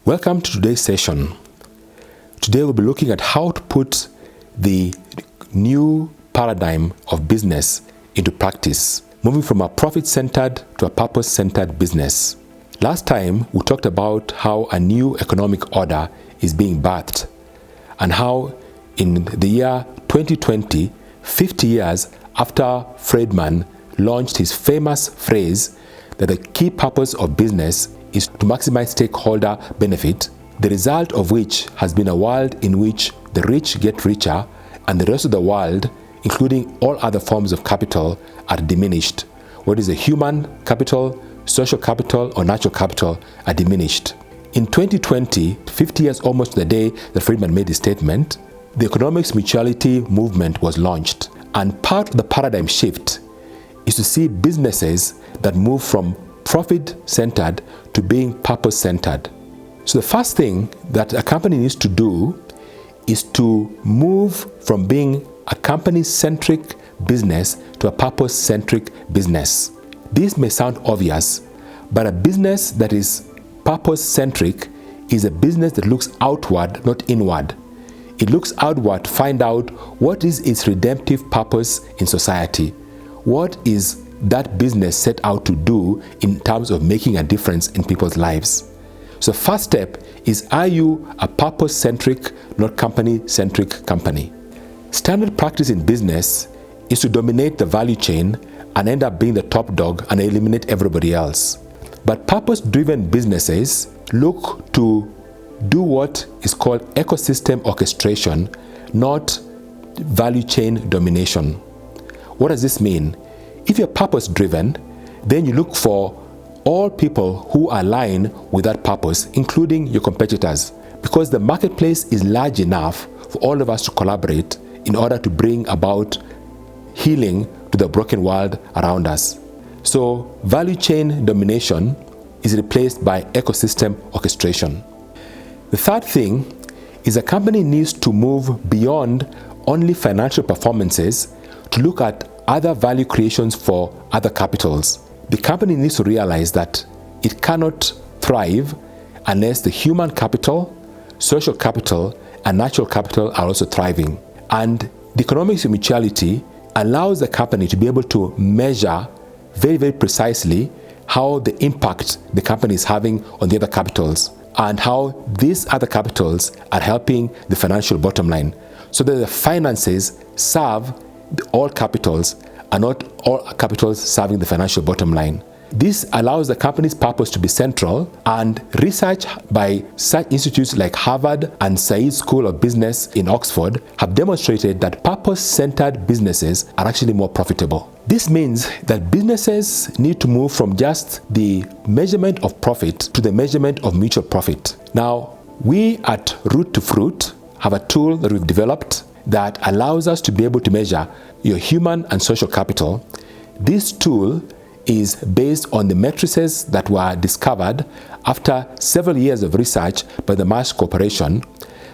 Welcome to today's session. Today we'll be looking at how to put the new paradigm of business into practice, moving from a profit-centered to a purpose-centered business. Last time we talked about how a new economic order is being birthed and how in the year 2020, 50 years after Friedman launched his famous phrase that the key purpose of business is to maximize stakeholder benefit, the result of which has been a world in which the rich get richer and the rest of the world, including all other forms of capital, are diminished. Whether it's a human capital, social capital, or natural capital are diminished. In 2020, 50 years almost to the day that Friedman made his statement, the Economics of Mutuality movement was launched. And part of the paradigm shift is to see businesses that move from profit-centered to being purpose-centered. So the first thing that a company needs to do is to move from being a company-centric business to a purpose-centric business. This may sound obvious, but a business that is purpose-centric is a business that looks outward, not inward. It looks outward to find out what is its redemptive purpose in society. What is that business set out to do in terms of making a difference in people's lives? So first step is, are you a purpose-centric, not company-centric company? Standard practice in business is to dominate the value chain and end up being the top dog and eliminate everybody else. But purpose-driven businesses look to do what is called ecosystem orchestration, not value chain domination. What does this mean? If you're purpose-driven, then you look for all people who align with that purpose, including your competitors, because the marketplace is large enough for all of us to collaborate in order to bring about healing to the broken world around us. So value chain domination is replaced by ecosystem orchestration. The third thing is a company needs to move beyond only financial performances to look at other value creations for other capitals. The company needs to realize that it cannot thrive unless the human capital, social capital, and natural capital are also thriving. And the Economics of Mutuality allows the company to be able to measure very, very precisely how the impact the company is having on the other capitals and how these other capitals are helping the financial bottom line, so that the finances serve all capitals and not all capitals serving the financial bottom line. This allows the company's purpose to be central, and research by such institutes like Harvard and Said School of Business in Oxford have demonstrated that purpose-centered businesses are actually more profitable. This means that businesses need to move from just the measurement of profit to the measurement of mutual profit. Now, we at Root to Fruit have a tool that we've developed that allows us to be able to measure your human and social capital. This tool is based on the matrices that were discovered after several years of research by the Mars Corporation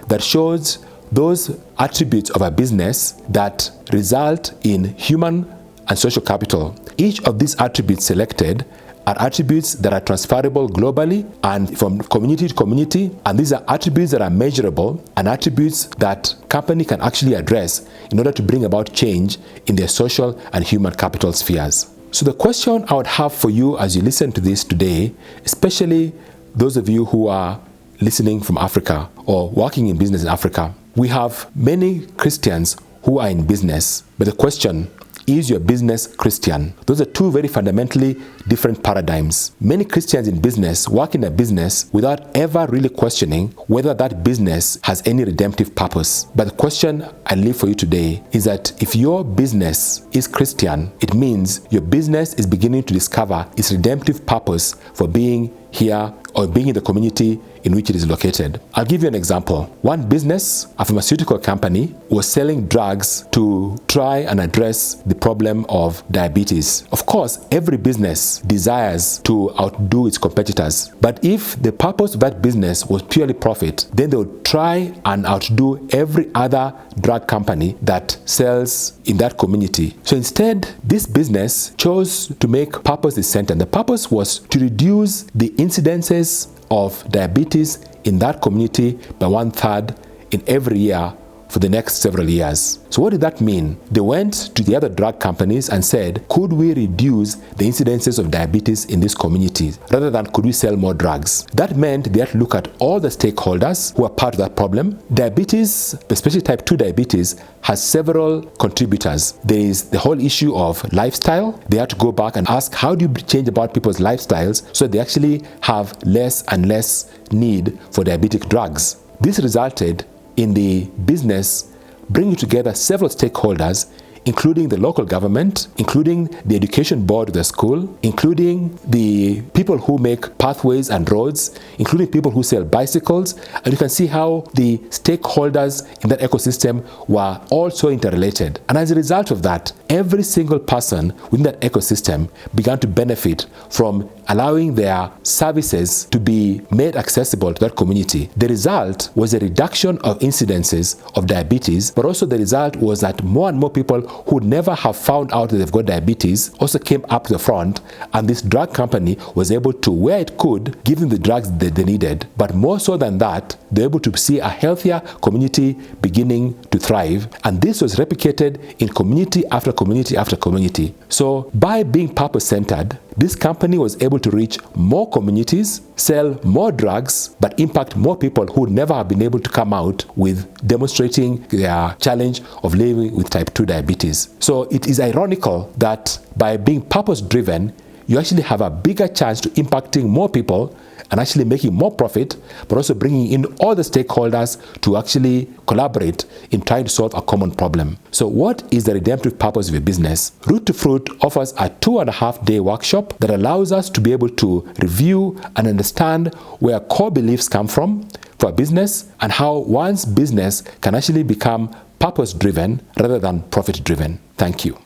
that shows those attributes of a business that result in human and social capital. Each of these attributes selected are attributes that are transferable globally and from community to community, and these are attributes that are measurable and attributes that company can actually address in order to bring about change in their social and human capital spheres. So the question I would have for you as you listen to this today, especially those of you who are listening from Africa or working in business in Africa, we have many Christians who are in business, but the question, is your business Christian? Those are two very fundamentally different paradigms. Many Christians in business work in a business without ever really questioning whether that business has any redemptive purpose. But the question I leave for you today is that if your business is Christian, it means your business is beginning to discover its redemptive purpose for being here or being in the community in which it is located. I'll give you an example. One business, a pharmaceutical company, was selling drugs to try and address the problem of diabetes. Of course, every business desires to outdo its competitors. But if the purpose of that business was purely profit, then they would try and outdo every other drug company that sells in that community. So instead, this business chose to make purpose the center. And the purpose was to reduce the incidences incidences of diabetes in that community by 1/3 in every year for the next several years. So what did that mean? They went to the other drug companies and said, could we reduce the incidences of diabetes in these communities rather than could we sell more drugs? That meant they had to look at all the stakeholders who are part of that problem. Diabetes, especially type 2 diabetes, has several contributors. There is the whole issue of lifestyle. They had to go back and ask, how do you change about people's lifestyles so they actually have less and less need for diabetic drugs? This resulted in the business bringing together several stakeholders, including the local government, including the education board of the school, including the people who make pathways and roads, including people who sell bicycles. And you can see how the stakeholders in that ecosystem were also interrelated. And as a result of that, every single person within that ecosystem began to benefit from allowing their services to be made accessible to that community. The result was a reduction of incidences of diabetes, but also the result was that more and more people who would never have found out that they've got diabetes also came up to the front, and this drug company was able to, where it could, give them the drugs that they needed. But more so than that, they were able to see a healthier community beginning to thrive, and this was replicated in community after community after community. So by being purpose-centered, this company was able to reach more communities, sell more drugs, but impact more people who would never have been able to come out with demonstrating their challenge of living with type 2 diabetes. So it is ironical that by being purpose-driven, you actually have a bigger chance to impacting more people and actually making more profit, but also bringing in all the stakeholders to actually collaborate in trying to solve a common problem. So what is the redemptive purpose of your business? Root to Fruit offers a 2.5-day workshop that allows us to be able to review and understand where core beliefs come from for a business and how one's business can actually become purpose-driven rather than profit-driven. Thank you.